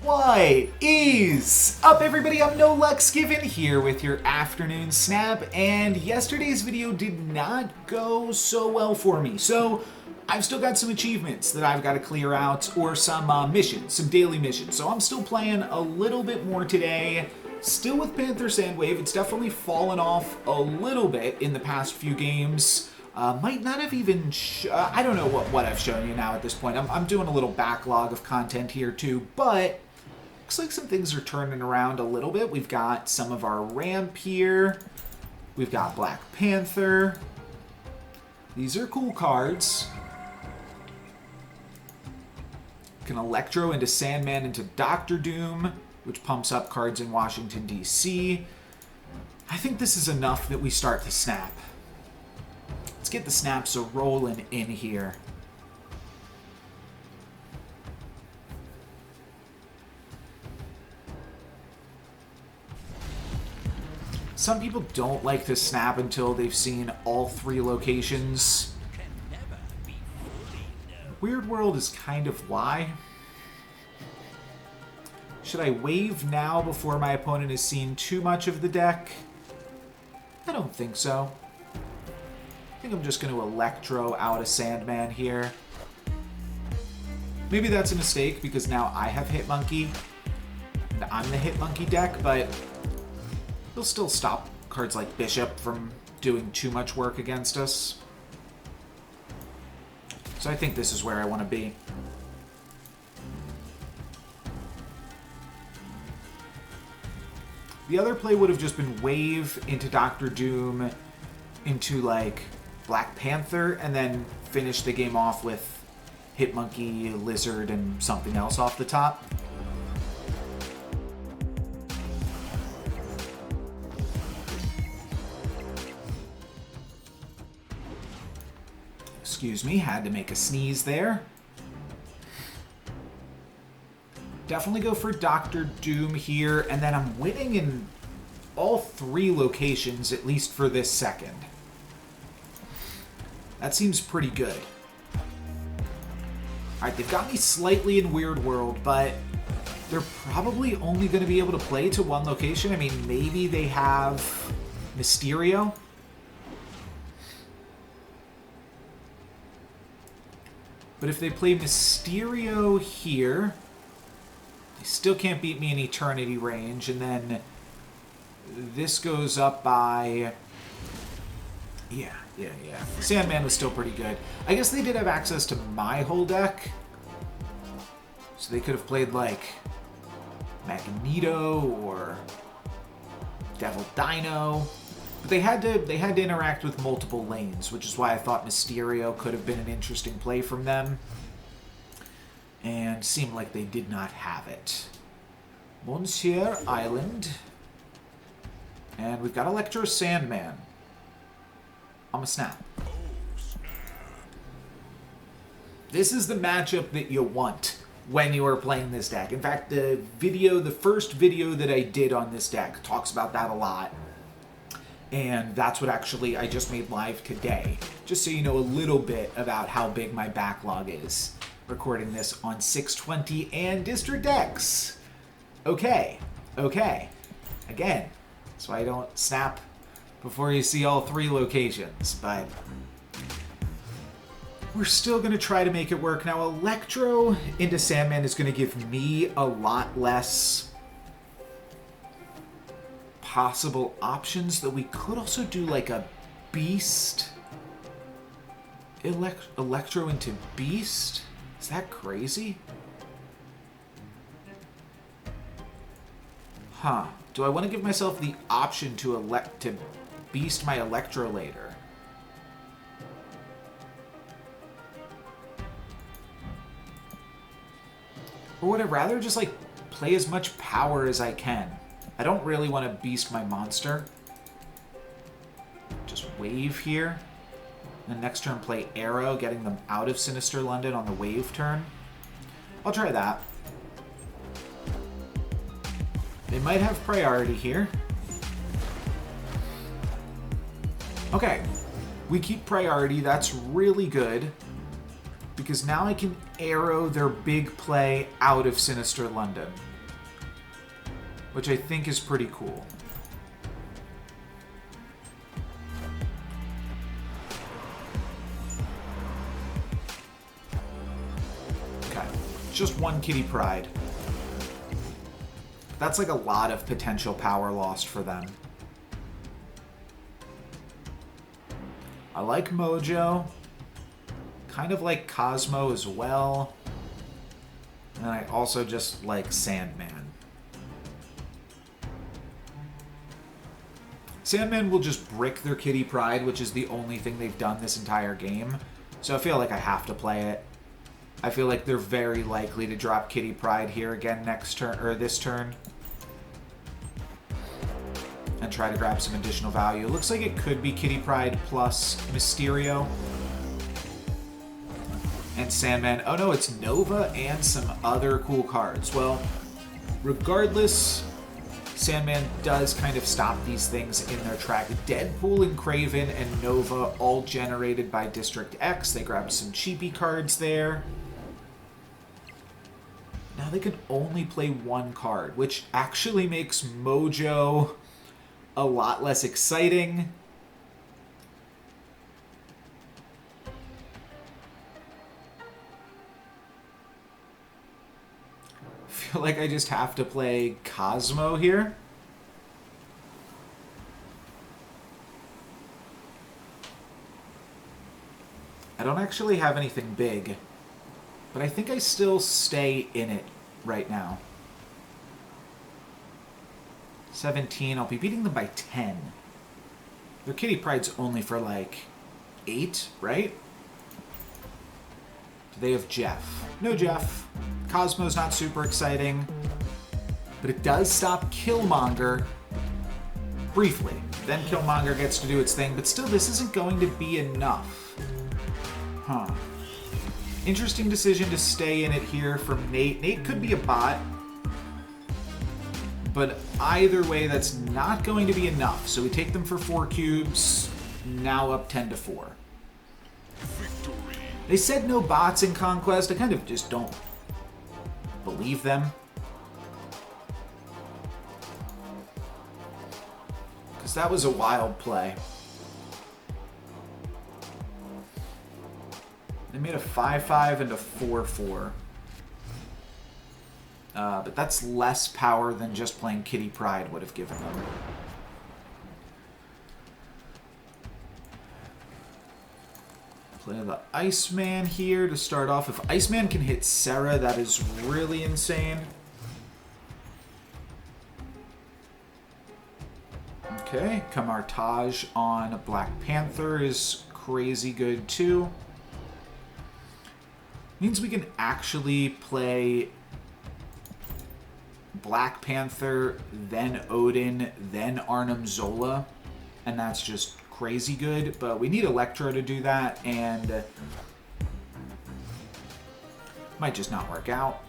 What is up, everybody? I'm No Lux Given here with your afternoon snap, and yesterday's video did not go so well for me. So I've still got some achievements that I've got to clear out, or some missions, some daily missions. So I'm still playing a little bit more today. Still with Panther Sandwave. It's definitely fallen off a little bit in the past few games. Might not have even... I don't know what I've shown you now at this point. I'm doing a little backlog of content here too, but looks like some things are turning around a little bit. We've got some of our ramp here. We've got Black Panther. These are cool cards. Can Electro into Sandman into Doctor Doom, which pumps up cards in Washington, D.C. I think this is enough that we start to snap. Let's get the snaps a-rolling in here. Some people don't like to snap until they've seen all three locations. Weird World is kind of why. Should I wave now before my opponent has seen too much of the deck? I don't think so. I think I'm just going to Electro out a Sandman here. Maybe that's a mistake because now I have Hitmonkey. And I'm the Hitmonkey deck, but it'll still stop cards like Bishop from doing too much work against us. So I think this is where I want to be. The other play would have just been wave into Doctor Doom, into like Black Panther, and then finish the game off with Hitmonkey, Lizard, and something else off the top. Excuse me, had to make a sneeze there. Definitely go for Doctor Doom here, and then I'm winning in all three locations, at least for this second. That seems pretty good. Alright, they've got me slightly in Weird World, but they're probably only going to be able to play to one location. I mean, maybe they have Mysterio. But if they play Mysterio here, they still can't beat me in Eternity range. And then this goes up by... Yeah. Sandman was still pretty good. I guess they did have access to my whole deck. So they could have played like Magneto or Devil Dino. But they had to interact with multiple lanes, which is why I thought Mysterio could have been an interesting play from them. And seemed like they did not have it. Monsieur Island. And we've got Electro Sandman. I'm a snap. This is the matchup that you want when you are playing this deck. In fact, the first video that I did on this deck talks about that a lot. And that's what actually I just made live today. Just so you know a little bit about how big my backlog is. Recording this on 620 and District X. Okay. Again, that's why I don't snap before you see all three locations. But we're still going to try to make it work. Now, Electro into Sandman is going to give me a lot less possible options, that we could also do like a Beast. Electro into Beast? Is that crazy? Huh. Do I want to give myself the option to Beast my Electro later? Or would I rather just like play as much power as I can? I don't really want to Beast my monster. Just wave here. And next turn play Aero, getting them out of Sinister London on the wave turn. I'll try that. They might have priority here. Okay. We keep priority. That's really good. Because now I can Aero their big play out of Sinister London. which I think is pretty cool. Okay, just one Kitty Pryde. That's like a lot of potential power lost for them. I like Mojo. Kind of like Cosmo as well. And I also just like Sandman. Sandman will just brick their Kitty Pryde, which is the only thing they've done this entire game. So I feel like I have to play it. I feel like they're very likely to drop Kitty Pryde here again next turn, or this turn. And try to grab some additional value. It looks like it could be Kitty Pryde plus Mysterio. And Sandman. Oh no, it's Nova and some other cool cards. Well, regardless, Sandman does kind of stop these things in their track. Deadpool and Kraven and Nova all generated by District X. They grabbed some cheapy cards there. Now they can only play one card, which actually makes Mojo a lot less exciting. I feel like I just have to play Cosmo here. I don't actually have anything big, but I think I still stay in it right now. 17, I'll be beating them by 10. Their Kitty Pryde's only for like 8, right? Do they have Jeff? No Jeff. Cosmo's not super exciting, but it does stop Killmonger briefly. Then Killmonger gets to do its thing, but still this isn't going to be enough. Huh. Interesting decision to stay in it here from Nate. Nate could be a bot, but either way, that's not going to be enough. So we take them for 4 cubes, now up 10-4. Victory. They said no bots in Conquest. I kind of just don't believe them. Because that was a wild play. They made a 5-5 and a 4-4. But that's less power than just playing Kitty Pryde would have given them. Play the Iceman here to start off. If Iceman can hit Sarah, that is really insane. Okay, Kamartaj on Black Panther is crazy good too. Means we can actually play Black Panther, then Odin, then Arnim Zola, and that's just crazy good, but we need Electro to do that, and might just not work out.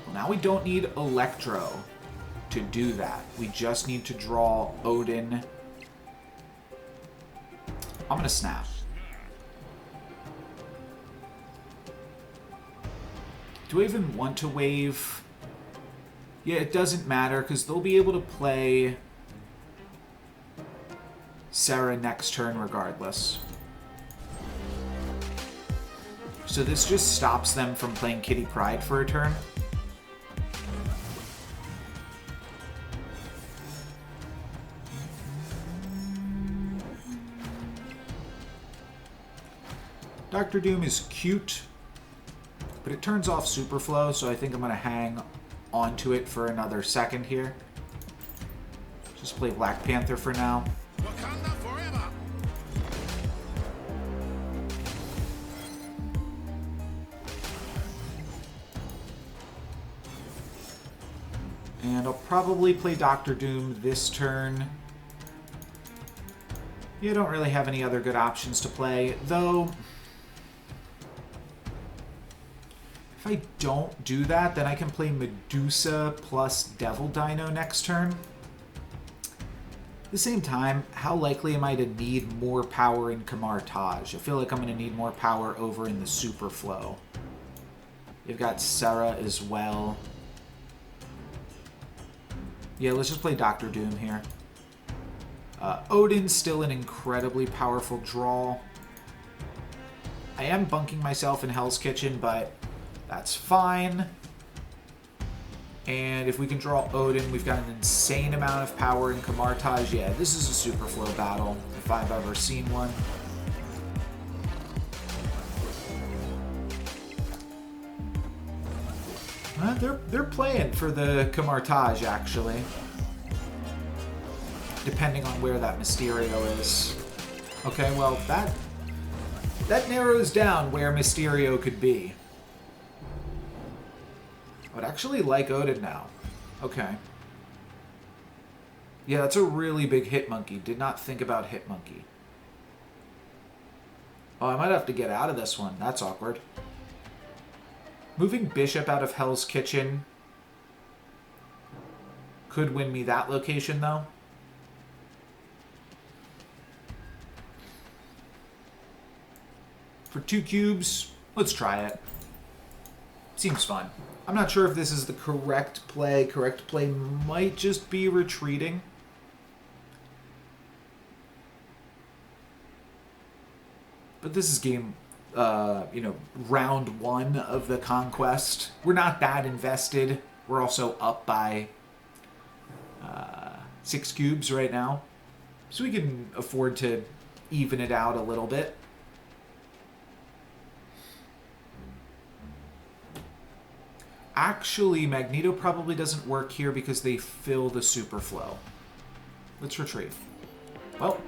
Well, now we don't need Electro to do that. We just need to draw Odin. I'm gonna snap. Do I even want to wave? Yeah, it doesn't matter, because they'll be able to play Sarah next turn regardless. So this just stops them from playing Kitty Pryde for a turn. Dr. Doom is cute, but it turns off Superflow, so I think I'm going to hang onto it for another second here. Just play Black Panther for now. Wakanda forever. And I'll probably play Dr. Doom this turn. You don't really have any other good options to play, though. If I don't do that, then I can play Medusa plus Devil Dino next turn. At the same time, how likely am I to need more power in Kamartaj? I feel like I'm going to need more power over in the Superflow. You've got Sarah as well. Yeah, let's just play Dr. Doom here. Odin's still an incredibly powerful draw. I am bunking myself in Hell's Kitchen, but that's fine. And if we can draw Odin, we've got an insane amount of power in Kamartaj. Yeah, this is a super flow battle, if I've ever seen one. They're playing for the Kamartaj, actually. Depending on where that Mysterio is. Okay, well, that narrows down where Mysterio could be. I would actually like Odin now. Okay. Yeah, that's a really big Hitmonkey. Did not think about Hitmonkey. Oh, I might have to get out of this one. That's awkward. Moving Bishop out of Hell's Kitchen could win me that location, though. For 2 cubes, let's try it. Seems fun. I'm not sure if this is the correct play. Correct play might just be retreating. But this is game, round 1 of the conquest. We're not that invested. We're also up by 6 cubes right now. So we can afford to even it out a little bit. Actually, Magneto probably doesn't work here because they fill the super flow. Let's retreat. Well,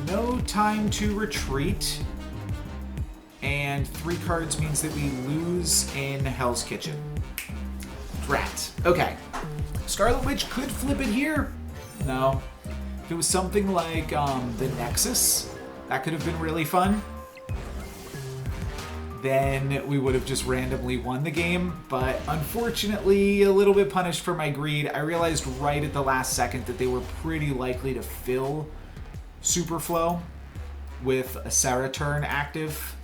no time to retreat. And 3 cards means that we lose in Hell's Kitchen. Drat. Okay. Scarlet Witch could flip it here. No. If it was something like the Nexus, that could have been really fun. Then we would have just randomly won the game. But unfortunately, a little bit punished for my greed. I realized right at the last second that they were pretty likely to fill Superflow with a Sarah turn active.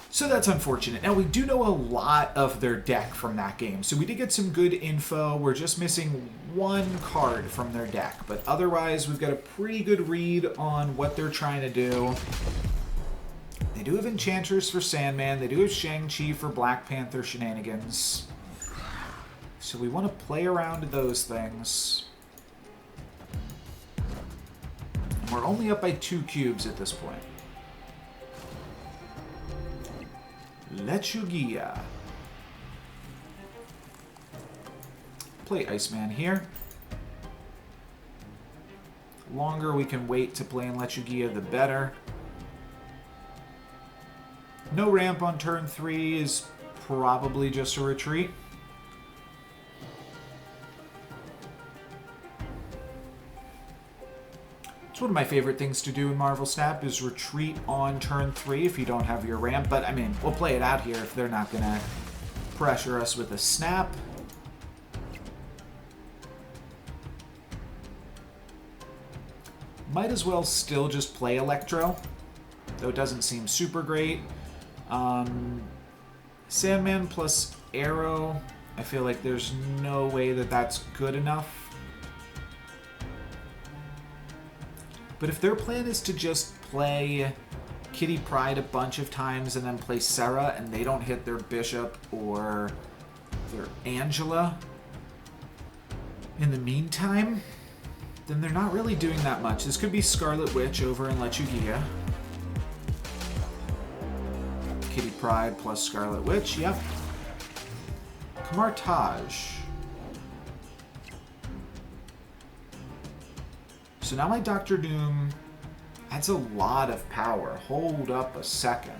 So that's unfortunate. Now, we do know a lot of their deck from that game. So we did get some good info. We're just missing 1 card from their deck. But otherwise, we've got a pretty good read on what they're trying to do. They do have Enchantress for Sandman. They do have Shang-Chi for Black Panther shenanigans. So we want to play around those things. And we're only up by 2 cubes at this point. Lechugia. Play Iceman here. The longer we can wait to play in Lechugia, the better. No ramp on turn 3 is probably just a retreat. It's one of my favorite things to do in Marvel Snap is retreat on turn 3 if you don't have your ramp. But, I mean, we'll play it out here if they're not going to pressure us with a snap. Might as well still just play Electro, though it doesn't seem super great. Sandman plus Aero, I feel like there's no way that that's good enough. But if their plan is to just play Kitty Pryde a bunch of times and then play Sarah and they don't hit their Bishop or their Angela in the meantime, then they're not really doing that much. This could be Scarlet Witch over in Lechugia. Kitty Pryde plus Scarlet Witch, yep. Kamartaj. So now my Dr. Doom adds a lot of power. Hold up a second.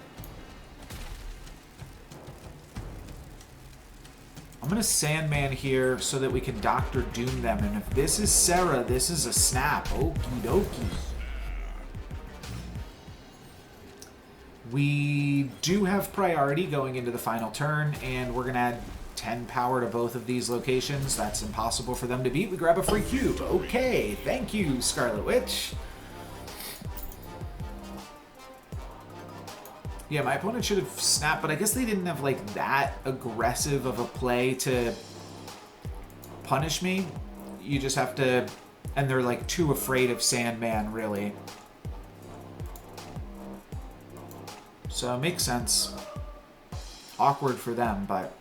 I'm going to Sandman here so that we can Dr. Doom them. And if this is Sarah, this is a snap. Okie dokie. We do have priority going into the final turn, and we're going to add 10 power to both of these locations. That's impossible for them to beat. We grab a free cube. Okay, thank you, Scarlet Witch. Yeah, my opponent should have snapped, but I guess they didn't have, like, that aggressive of a play to punish me. You just have to... And they're like too afraid of Sandman, really. So it makes sense. Awkward for them, but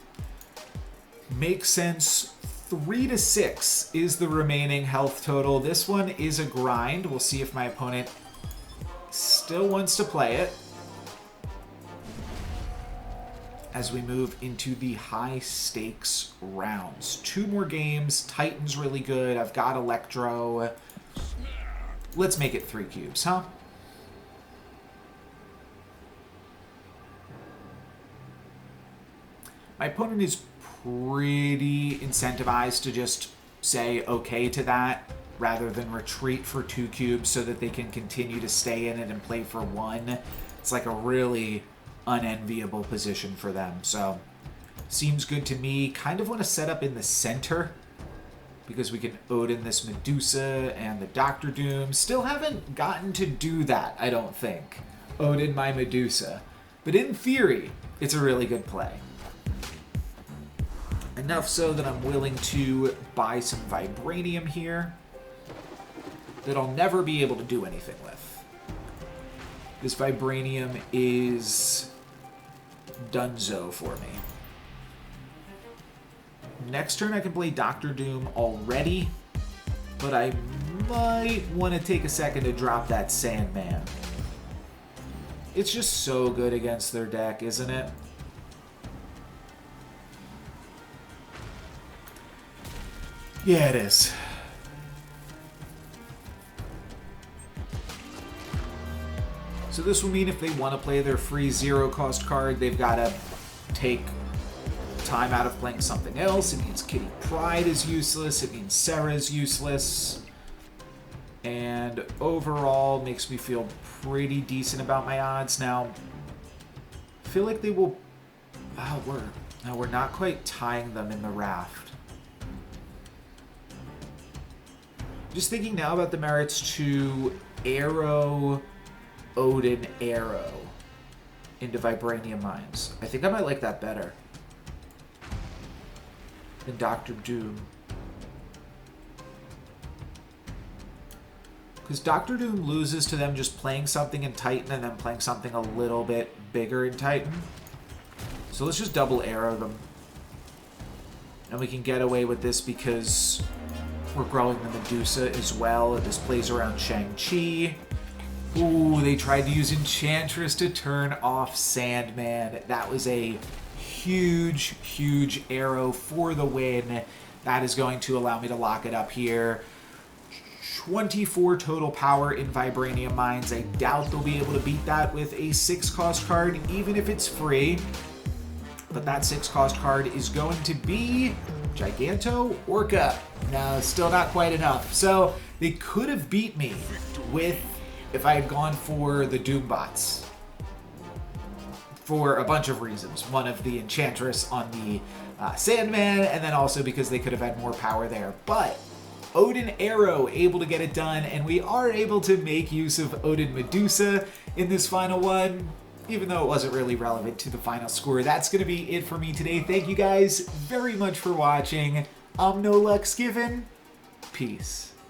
makes sense. 3 to 6 is the remaining health total. This one is a grind. We'll see if my opponent still wants to play it as we move into the high stakes rounds. 2 more games. Titan's really good. I've got Electro. Let's make it 3 cubes, huh? My opponent is pretty incentivized to just say okay to that rather than retreat for 2 cubes so that they can continue to stay in it and play for 1. It's like a really unenviable position for them. So seems good to me. Kind of want to set up in the center because we can Odin this Medusa and the Doctor Doom. Still haven't gotten to do that, I don't think. Odin my Medusa. But in theory, it's a really good play. Enough so that I'm willing to buy some Vibranium here that I'll never be able to do anything with. This Vibranium is dunzo for me. Next turn I can play Doctor Doom already, but I might want to take a second to drop that Sandman. It's just so good against their deck, isn't it? Yeah, it is. So this will mean if they want to play their free 0-cost card, they've got to take time out of playing something else. It means Kitty Pryde is useless. It means Sarah's useless. And overall, makes me feel pretty decent about my odds. Now, I feel like they will... Oh, we're not quite tying them in the raft. Just thinking now about the merits to Aero Odin Aero into Vibranium Mines. I think I might like that better than Doctor Doom. Because Doctor Doom loses to them just playing something in Titan and then playing something a little bit bigger in Titan. So let's just double Aero them. And we can get away with this because we're growing the Medusa as well. This plays around Shang-Chi. Ooh, they tried to use Enchantress to turn off Sandman. That was a huge, huge arrow for the win. That is going to allow me to lock it up here. 24 total power in Vibranium Mines. I doubt they'll be able to beat that with a 6-cost card, even if it's free. But that 6-cost card is going to be Giganto Orca. No, still not quite enough. So they could have beat me with if I had gone for the Doombots for a bunch of reasons. One of the Enchantress on the Sandman, and then also because they could have had more power there. But Odin Aero able to get it done, and we are able to make use of Odin Medusa in this final one, even though it wasn't really relevant to the final score. That's going to be it for me today. Thank you guys very much for watching. I'm No Lux Given. Peace.